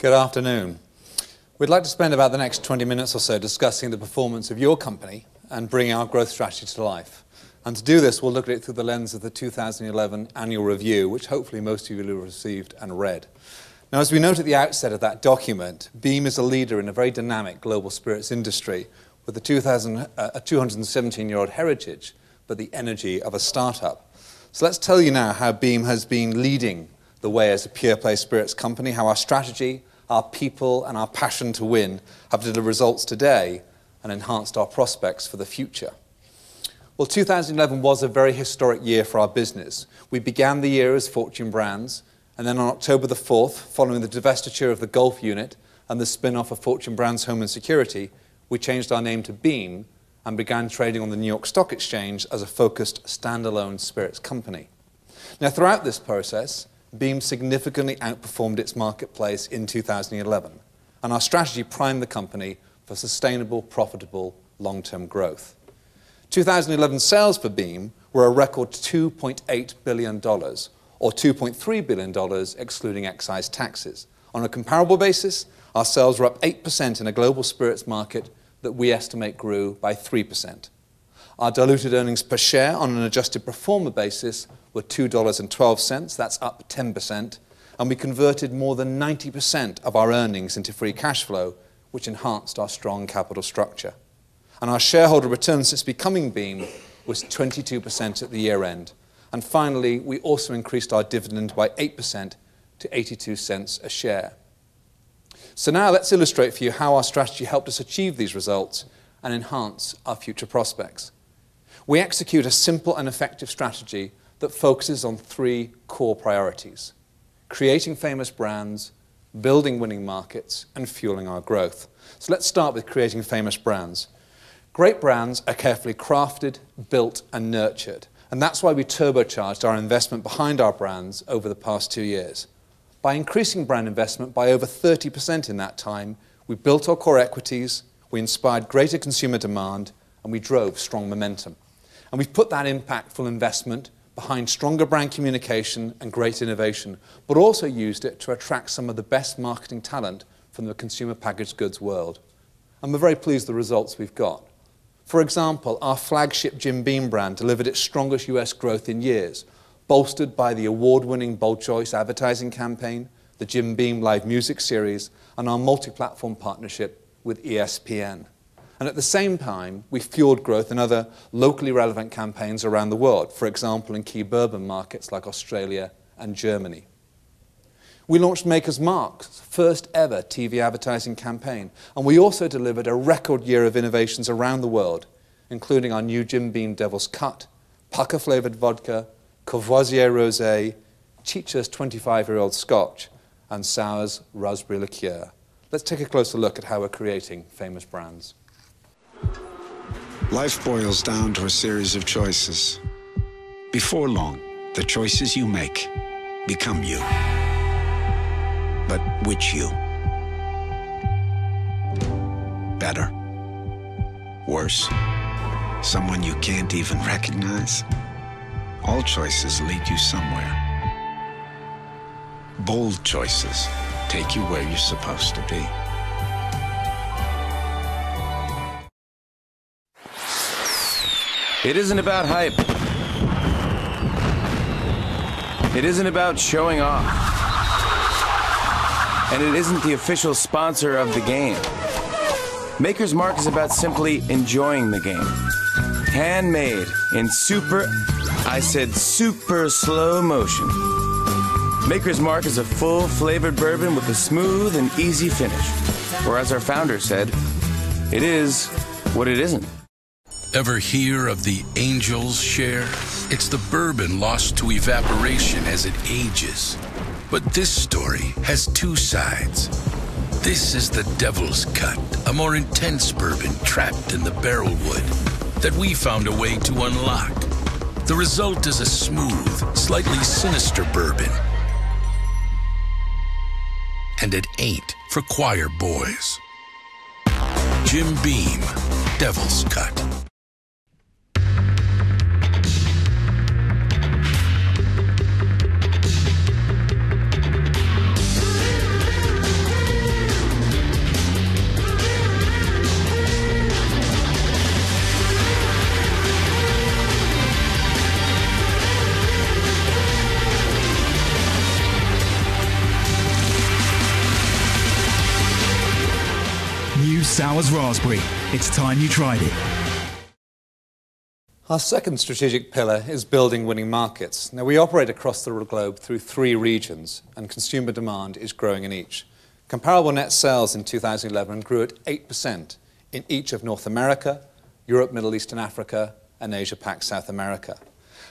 Good afternoon. We'd like to spend about the next 20 minutes or so discussing the performance of your company and bringing our growth strategy to life. And to do this, we'll look at it through the lens of the 2011 annual review, which hopefully most of you will have received and read. Now, as we note at the outset of that document, Beam is a leader in a very dynamic global spirits industry with a 217-year-old heritage, but the energy of a startup. So let's tell you now how Beam has been leading the way as a pure-play spirits company, how our strategy, our people, and our passion to win have delivered results today and enhanced our prospects for the future. Well, 2011 was a very historic year for our business. We began the year as Fortune Brands, and then on October the 4th, following the divestiture of the Gulf unit and the spin-off of Fortune Brands Home and Security, we changed our name to Beam and began trading on the New York Stock Exchange as a focused standalone spirits company. Now, throughout this process, Beam significantly outperformed its marketplace in 2011, and our strategy primed the company for sustainable, profitable, long-term growth. 2011 sales for Beam were a record $2.8 billion, or $2.3 billion excluding excise taxes. On a comparable basis, our sales were up 8% in a global spirits market that we estimate grew by 3%. Our diluted earnings per share on an adjusted pro forma basis were $2.12, that's up 10%, and we converted more than 90% of our earnings into free cash flow, which enhanced our strong capital structure. And our shareholder return since becoming Beam was 22% at the year end. And finally, we also increased our dividend by 8% to 82 cents a share. So now let's illustrate for you how our strategy helped us achieve these results and enhance our future prospects. We execute a simple and effective strategy that focuses on three core priorities: creating famous brands, building winning markets, and fueling our growth. So let's start with creating famous brands. Great brands are carefully crafted, built, and nurtured, and that's why we turbocharged our investment behind our brands over the past 2 years. By increasing brand investment by over 30% in that time, we built our core equities, we inspired greater consumer demand, and we drove strong momentum. And we've put that impactful investment behind stronger brand communication and great innovation, but also used it to attract some of the best marketing talent from the consumer packaged goods world. And we're very pleased with the results we've got. For example, our flagship Jim Beam brand delivered its strongest US growth in years, bolstered by the award-winning Bold Choice advertising campaign, the Jim Beam live music series, and our multi-platform partnership with ESPN. And at the same time, we fueled growth in other locally relevant campaigns around the world, for example, in key bourbon markets like Australia and Germany. We launched Maker's Mark's first ever TV advertising campaign, and we also delivered a record year of innovations around the world, including our new Jim Beam Devil's Cut, pucker-flavored vodka, Courvoisier Rosé, Chicha's 25-year-old Scotch, and Sour's Raspberry Liqueur. Let's take a closer look at how we're creating famous brands. Life boils down to a series of choices. Before long, the choices you make become you. But which you? Better? Worse? Someone you can't even recognize? All choices lead you somewhere. Bold choices take you where you're supposed to be. It isn't about hype. It isn't about showing off. And it isn't the official sponsor of the game. Maker's Mark is about simply enjoying the game. Handmade in super slow motion. Maker's Mark is a full-flavored bourbon with a smooth and easy finish. Or as our founder said, it is what it isn't. Ever hear of the angel's share? It's the bourbon lost to evaporation as it ages. But this story has two sides. This is the Devil's Cut, a more intense bourbon trapped in the barrel wood that we found a way to unlock. The result is a smooth, slightly sinister bourbon. And it ain't for choir boys. Jim Beam, Devil's Cut. Sours Raspberry. It's time you tried it. Our second strategic pillar is building winning markets. Now, we operate across the globe through 3 regions, and consumer demand is growing in each. Comparable net sales in 2011 grew at 8% in each of North America, Europe, Middle East and Africa, and Asia-Pac South America.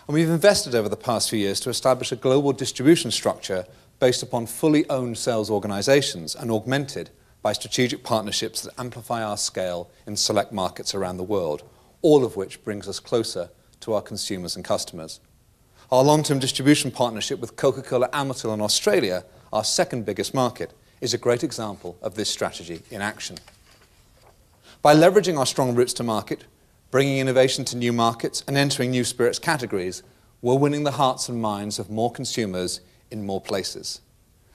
And we've invested over the past few years to establish a global distribution structure based upon fully owned sales organizations and augmented by strategic partnerships that amplify our scale in select markets around the world, all of which brings us closer to our consumers and customers. Our long-term distribution partnership with Coca-Cola Amatil in Australia, our second biggest market, is a great example of this strategy in action. By leveraging our strong routes to market, bringing innovation to new markets and entering new spirits categories, we're winning the hearts and minds of more consumers in more places.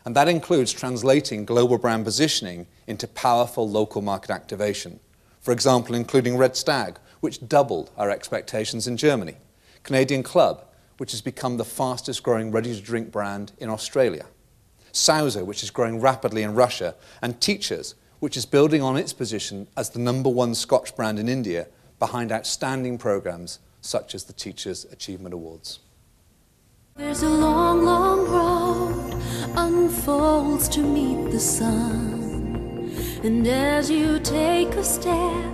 And that includes translating global brand positioning into powerful local market activation. For example, including Red Stag, which doubled our expectations in Germany, Canadian Club, which has become the fastest growing ready-to-drink brand in Australia, Sauza, which is growing rapidly in Russia, and Teachers, which is building on its position as the #1 Scotch brand in India behind outstanding programs such as the Teachers Achievement Awards. There's a long, long road unfolds to meet the sun, and as you take a step,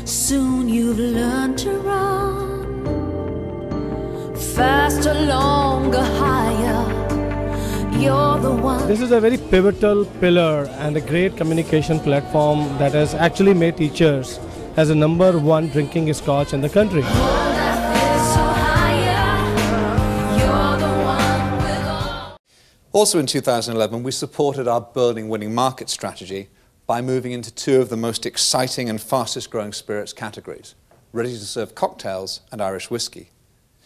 soon you've learned to run. Faster, longer, higher, you're the one. This is a very pivotal pillar and a great communication platform that has actually made Teachers as the #1 drinking Scotch in the country. Also in 2011, we supported our building winning market strategy by moving into 2 of the most exciting and fastest growing spirits categories, ready-to-serve cocktails and Irish whiskey.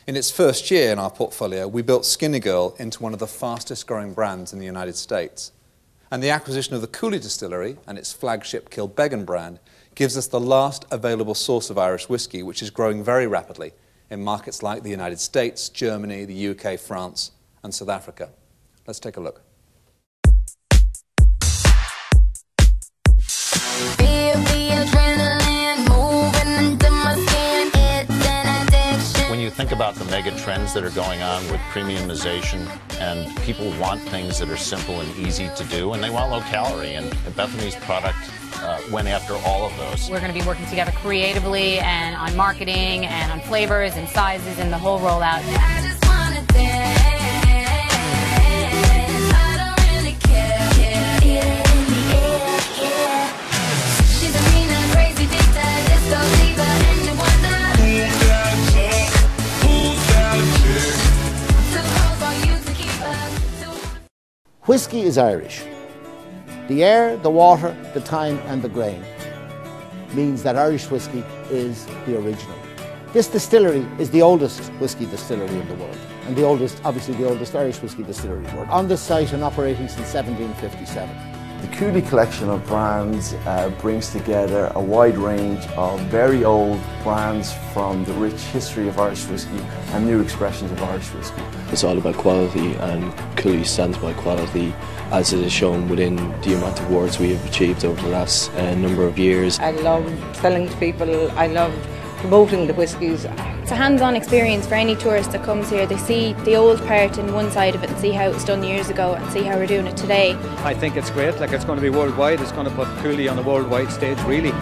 In its first year in our portfolio, we built Skinny Girl into one of the fastest growing brands in the United States. And the acquisition of the Cooley Distillery and its flagship Kilbeggan brand gives us the last available source of Irish whiskey, which is growing very rapidly in markets like the United States, Germany, the UK, France, and South Africa. Let's take a look. When you think about the mega trends that are going on with premiumization, and people want things that are simple and easy to do, and they want low calorie, and Bethany's product went after all of those. We're going to be working together creatively and on marketing and on flavors and sizes and the whole rollout. I just wanna dance. Whiskey is Irish. The air, the water, the thyme and the grain means that Irish whiskey is the original. This distillery is the oldest whiskey distillery in the world, and the oldest, obviously the oldest Irish whiskey distillery in the world. On this site and operating since 1757. The Cooley collection of brands brings together a wide range of very old brands from the rich history of Irish whiskey and new expressions of Irish whiskey. It's all about quality, and Cooley stands by quality, as it is shown within the amount of awards we have achieved over the last number of years. I love selling to people, I love promoting the whiskies. It's a hands-on experience for any tourist that comes here. They see the old part in one side of it and see how it was done years ago and see how we're doing it today. I think it's great, like it's going to be worldwide, it's going to put Cooley on a worldwide stage really.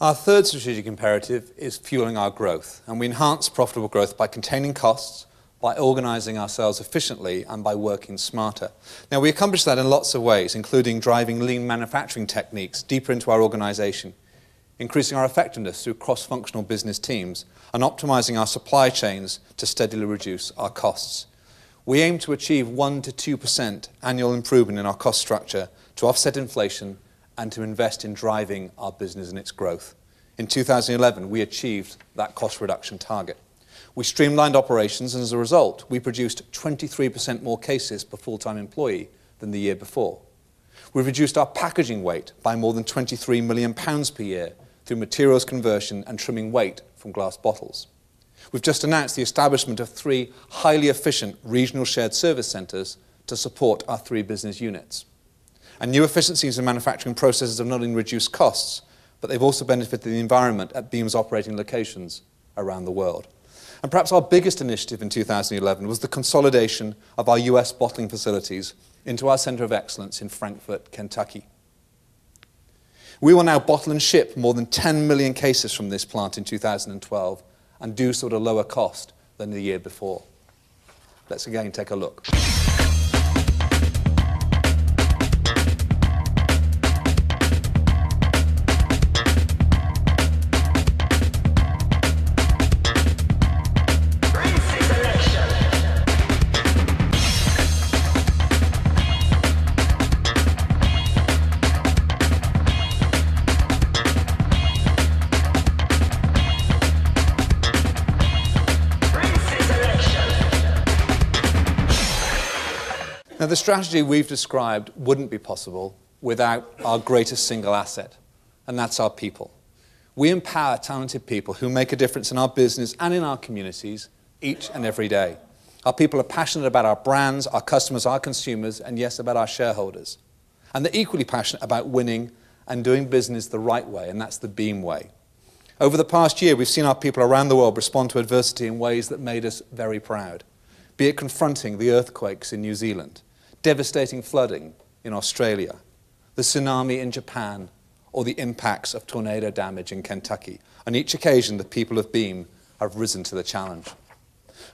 Our third strategic imperative is fueling our growth, and we enhance profitable growth by containing costs, by organising ourselves efficiently, and by working smarter. Now, we accomplish that in lots of ways, including driving lean manufacturing techniques deeper into our organisation, increasing our effectiveness through cross-functional business teams, and optimising our supply chains to steadily reduce our costs. We aim to achieve 1 to 2% annual improvement in our cost structure to offset inflation and to invest in driving our business and its growth. In 2011, we achieved that cost reduction target. We streamlined operations, and as a result, we produced 23% more cases per full-time employee than the year before. We've reduced our packaging weight by more than £23 million per year through materials conversion and trimming weight from glass bottles. We've just announced the establishment of 3 highly efficient regional shared service centres to support our 3 business units. And new efficiencies in manufacturing processes have not only reduced costs, but they've also benefited the environment at Beam's operating locations around the world. And perhaps our biggest initiative in 2011 was the consolidation of our US bottling facilities into our Centre of Excellence in Frankfort, Kentucky. We will now bottle and ship more than 10 million cases from this plant in 2012 and do so at a lower cost than the year before. Let's again take a look. Now, the strategy we've described wouldn't be possible without our greatest single asset, and that's our people. We empower talented people who make a difference in our business and in our communities each and every day. Our people are passionate about our brands, our customers, our consumers, and yes, about our shareholders. And they're equally passionate about winning and doing business the right way, and that's the Beam way. Over the past year, we've seen our people around the world respond to adversity in ways that made us very proud, be it confronting the earthquakes in New Zealand, devastating flooding in Australia, the tsunami in Japan, or the impacts of tornado damage in Kentucky. On each occasion, the people of Beam have risen to the challenge.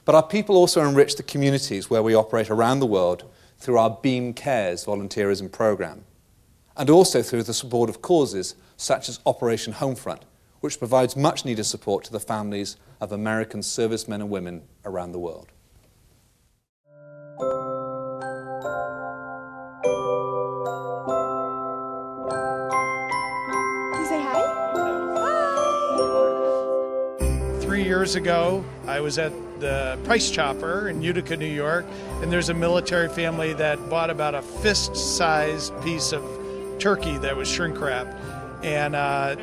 But our people also enrich the communities where we operate around the world through our Beam Cares volunteerism program, and also through the support of causes such as Operation Homefront, which provides much needed support to the families of American servicemen and women around the world. Say hi. Hi. 3 years ago, I was at the Price Chopper in Utica, New York, and there's a military family that bought about a fist-sized piece of turkey that was shrink wrapped. And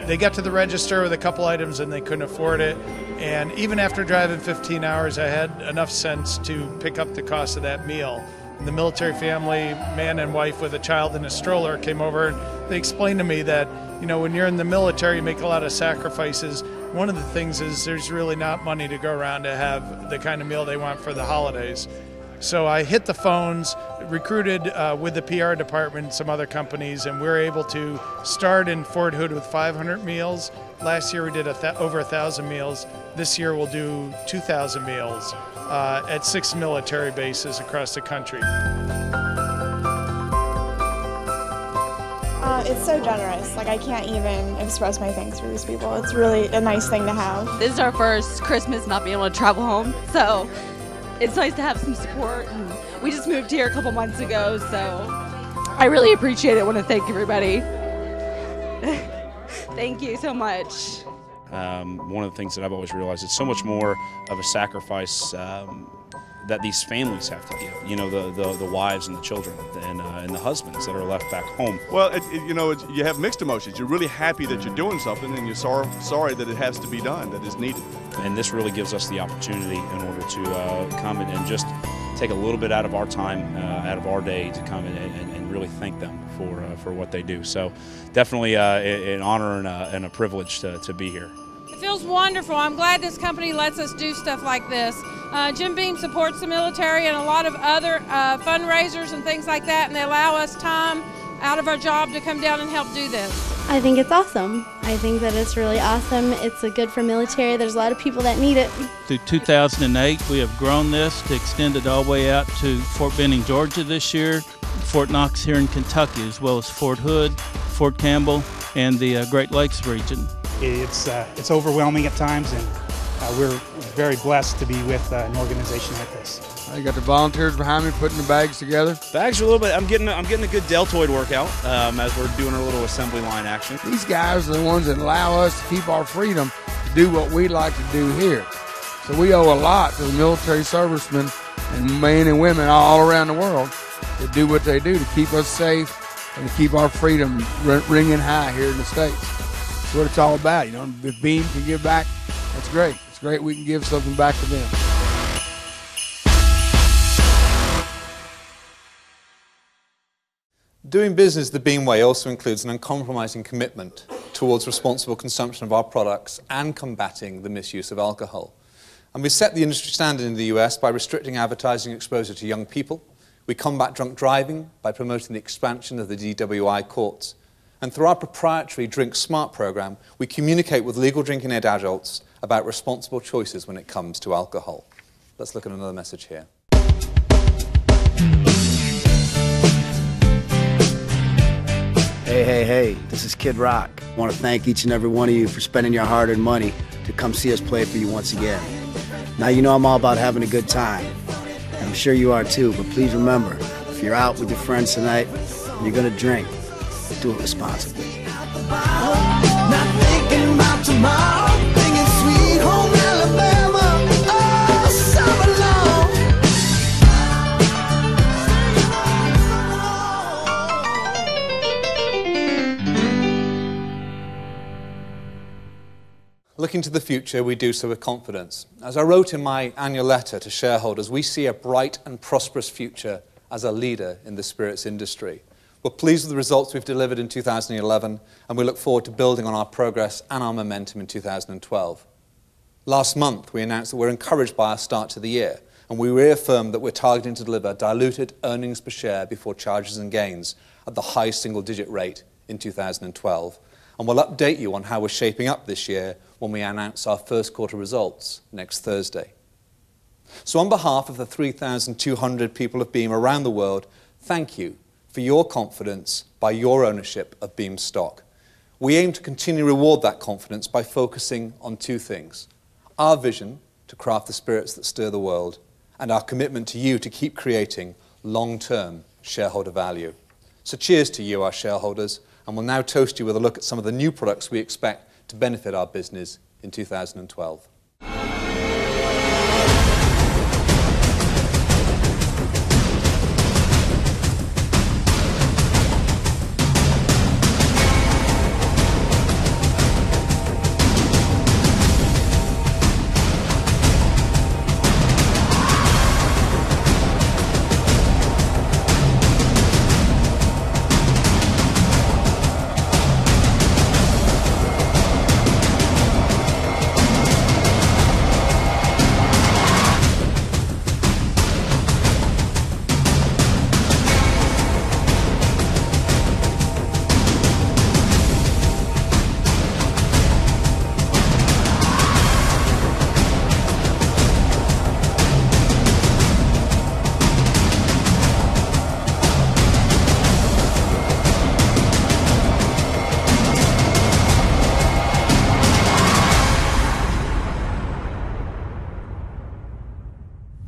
they got to the register with a couple items and they couldn't afford it. And even after driving 15 hours, I had enough sense to pick up the cost of that meal. And the military family, man and wife with a child in a stroller, came over and they explained to me that, you know, when you're in the military, you make a lot of sacrifices. One of the things is there's really not money to go around to have the kind of meal they want for the holidays. So I hit the phones, recruited with the PR department and some other companies, and we were able to start in Fort Hood with 500 meals. Last year we did over 1,000 meals. This year we'll do 2,000 meals at 6 military bases across the country. It's so generous. Like, I can't even express my thanks for these people. It's really a nice thing to have. This is our first Christmas not being able to travel home, so it's nice to have some support. And we just moved here a couple months ago, so I really appreciate it. I want to thank everybody. Thank you so much. One of the things that I've always realized, it's so much more of a sacrifice that these families have to give. You know, the wives and the children and the husbands that are left back home. Well, you know, you have mixed emotions. You're really happy that you're doing something, and you're sorry that it has to be done, that is needed. And this really gives us the opportunity in order to come in and just take a little bit out of our time, out of our day, to come in and really thank them for what they do. So definitely an honor and a privilege to be here. It feels wonderful. I'm glad this company lets us do stuff like this. Jim Beam supports the military and a lot of other fundraisers and things like that, and they allow us time out of our job to come down and help do this. I think it's awesome. I think that it's really awesome. It's good for military. There's a lot of people that need it. Through 2008, we have grown this to extend it all the way out to Fort Benning, Georgia this year, Fort Knox here in Kentucky, as well as Fort Hood, Fort Campbell, and the Great Lakes region. It's overwhelming at times, and we're very blessed to be with an organization like this. I got the volunteers behind me putting the bags together. Bags are a little bit. I'm getting a good deltoid workout as we're doing our little assembly line action. These guys are the ones that allow us to keep our freedom to do what we like to do here. So we owe a lot to the military servicemen and men and women all around the world that do what they do to keep us safe and to keep our freedom ringing high here in the States. That's what it's all about. You know, if Beam can give back, that's great. It's great we can give something back to them. Doing business the Beam way also includes an uncompromising commitment towards responsible consumption of our products and combating the misuse of alcohol. And we set the industry standard in the US by restricting advertising exposure to young people. We combat drunk driving by promoting the expansion of the DWI courts. And through our proprietary Drink Smart program, we communicate with legal drinking age adults about responsible choices when it comes to alcohol. Let's look at another message here. Hey, this is Kid Rock. I want to thank each and every one of you for spending your hard-earned money to come see us play for you once again. Now you know I'm all about having a good time. I'm sure you are too, but please remember, if you're out with your friends tonight and you're going to drink, do it responsibly. Not thinking about tomorrow, thinking sweet home Alabama, oh, summer long. Looking to the future, we do so with confidence. As I wrote in my annual letter to shareholders, we see a bright and prosperous future as a leader in the spirits industry. We're pleased with the results we've delivered in 2011, and we look forward to building on our progress and our momentum in 2012. Last month, we announced that we're encouraged by our start to the year, and we reaffirmed that we're targeting to deliver diluted earnings per share before charges and gains at the high single-digit rate in 2012. And we'll update you on how we're shaping up this year when we announce our first quarter results next Thursday. So on behalf of the 3,200 people of Beam around the world, thank you for your confidence by your ownership of Beam stock. We aim to continue to reward that confidence by focusing on two things: our vision to craft the spirits that stir the world, and our commitment to you to keep creating long-term shareholder value. So cheers to you, our shareholders, and we'll now toast you with a look at some of the new products we expect to benefit our business in 2012.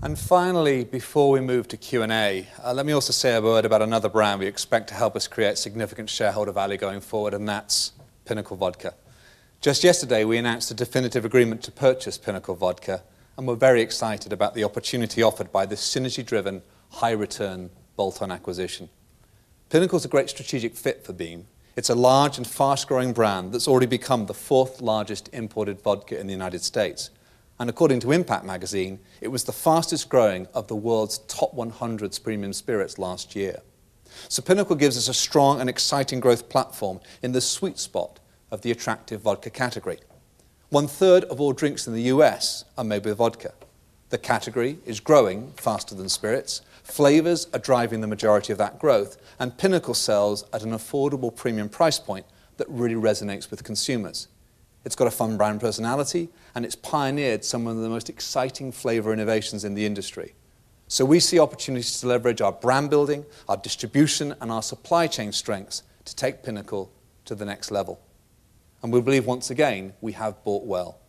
And finally, before we move to Q&A, let me also say a word about another brand we expect to help us create significant shareholder value going forward, and that's Pinnacle Vodka. Just yesterday, we announced a definitive agreement to purchase Pinnacle Vodka, and we're very excited about the opportunity offered by this synergy-driven, high-return bolt-on acquisition. Pinnacle's a great strategic fit for Beam. It's a large and fast-growing brand that's already become the fourth largest imported vodka in the United States. And according to Impact magazine, it was the fastest growing of the world's top 100 premium spirits last year. So Pinnacle gives us a strong and exciting growth platform in the sweet spot of the attractive vodka category. 1/3 of all drinks in the US are made with vodka. The category is growing faster than spirits. Flavors are driving the majority of that growth, and Pinnacle sells at an affordable premium price point that really resonates with consumers. It's got a fun brand personality, and it's pioneered some of the most exciting flavor innovations in the industry. So we see opportunities to leverage our brand building, our distribution, and our supply chain strengths to take Pinnacle to the next level. And we believe once again we have bought well.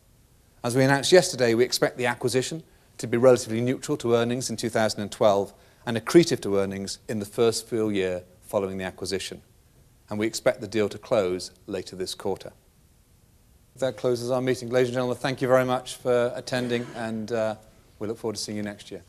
As we announced yesterday, we expect the acquisition to be relatively neutral to earnings in 2012 and accretive to earnings in the first full year following the acquisition. And we expect the deal to close later this quarter. That closes our meeting. Ladies and gentlemen, thank you very much for attending, and we look forward to seeing you next year.